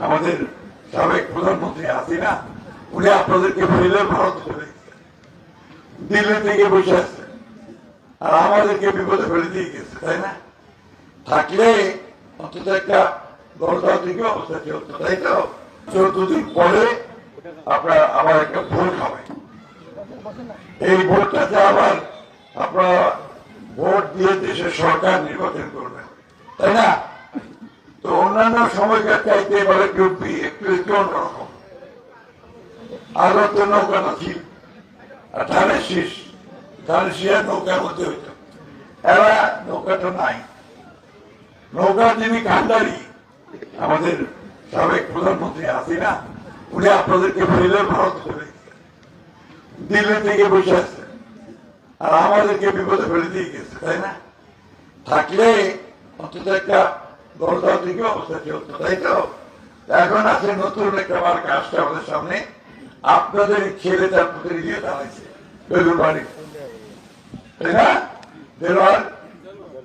আমাদের সাবেক প্রধানমন্ত্রী হাসিনা উনি আপনাদেরকে ফেলে ভারত চলে গেছেন, দিল্লি থেকে বসে আছে আর আমাদেরকে বিপদে ফেলে দিয়ে গেছে, তাই না? থাকলে অন্তত একটা গণতান্ত্রিক অবস্থা চলতো, তাই তো? 14 দিন পরে আপনার আবার একটা ভোট হবে, এই ভোটটাতে আবার আপনারা ভোট দিয়ে দেশের সরকার নির্বাচন করবেন, তাই না? তো অন্যান্য সময়কার চাইতে এবার একটু অন্যরকম। আরো তো নৌকা ছিল আর ধানের শীষ নৌকার মধ্যে হইত, এরা নৌকাটা নাই। নৌকা যিনি কান্ডারি আমাদের সাবেক প্রধানমন্ত্রী হাসিনা উনি আপনাদেরকে ফেলে ভারত চলে গেছেন, দিল্লি থেকে বসে আছে আর আমাদেরকে বিপদে ফেলে দিয়ে গেছে, তাই না? থাকলে অন্তত একটা গণতান্ত্রিক অবস্থা চলতো, তাই তো? এখন আছে নতুন একটা মার্কা আসছে আমাদের সামনে, আপনাদের ছেলে তার প্রতিনিধিও দাঁড়াইছে বেলুর বাড়ি, তাই না? দেওয়ার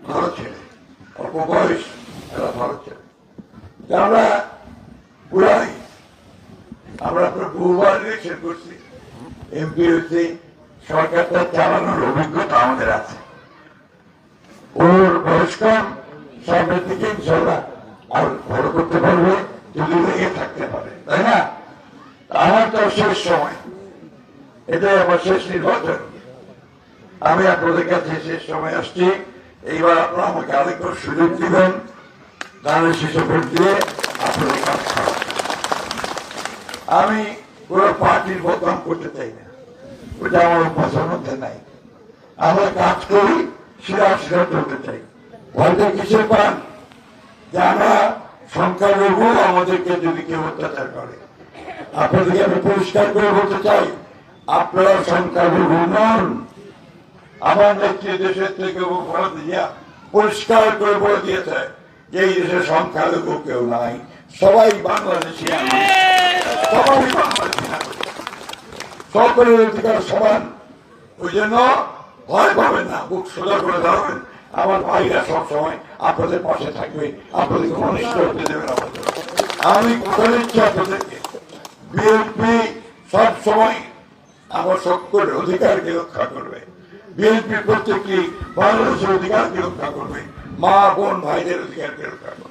ভারত ছেলে, অল্প বয়স, এরা ভারত ছেলে। আমরা বুড়াই, আমরা বহুবার ইলেকশন করছি, এমপি হচ্ছে, সরকারটা চালানোর অভিজ্ঞতা আমাদের আছে। ওর বয়স কম, সামনের দিকে ইনশাল্লাহ আর বড় করতে পারবে যদি লেগে থাকতে পারে, তাই না? আমার তো শেষ সময়, এটাই আমার শেষ নির্বাচন। আমি আপনাদের কাছে শেষ সময় আসছি, এইবার আপনারা আমাকে আরেকবার সুযোগ দিবেন, ধানের শীষে ভোট দিয়ে আপনাদের কাজ করার। আমি পুরো পার্টির বদনাম করতে চাই না, ওটা আমার পছন্দের নাই। আমরা কাজ করি, শিরা চলতে চাই। ভয়টা কিসের পান যে আমরা সংখ্যালঘু, আমাদেরকে যদি কেউ অত্যাচার করে। আপনাদেরকে আমি পরিষ্কার করে বলতে চাই, আপনারা সংখ্যালঘু নন। আমার নেত্রী দেশের থেকে পরিষ্কার করে বলে দিয়েছে যে এই দেশে সংখ্যালঘু কেউ নাই, সবাই বাংলাদেশি, সবাই বাংলাদেশি, সকলের অধিকার সমান। ওই জন্য ভয় পাবেন না, বুক সোজা করে দাঁড়াবেন। আমার ভাইরা সবসময় আপনাদের পাশে থাকবে, আপনাদেরকে অনিষ্ট হতে দেবে না। আমি কথা দিচ্ছি আপনাদেরকে, বিএনপি সবসময় আমার সকলের অধিকারকে রক্ষা করবে। বিএনপি প্রত্যেকটি বাংলাদেশের অধিকারকে রক্ষা করবে, মা বোন ভাইদের অধিকারকে রক্ষা করবে।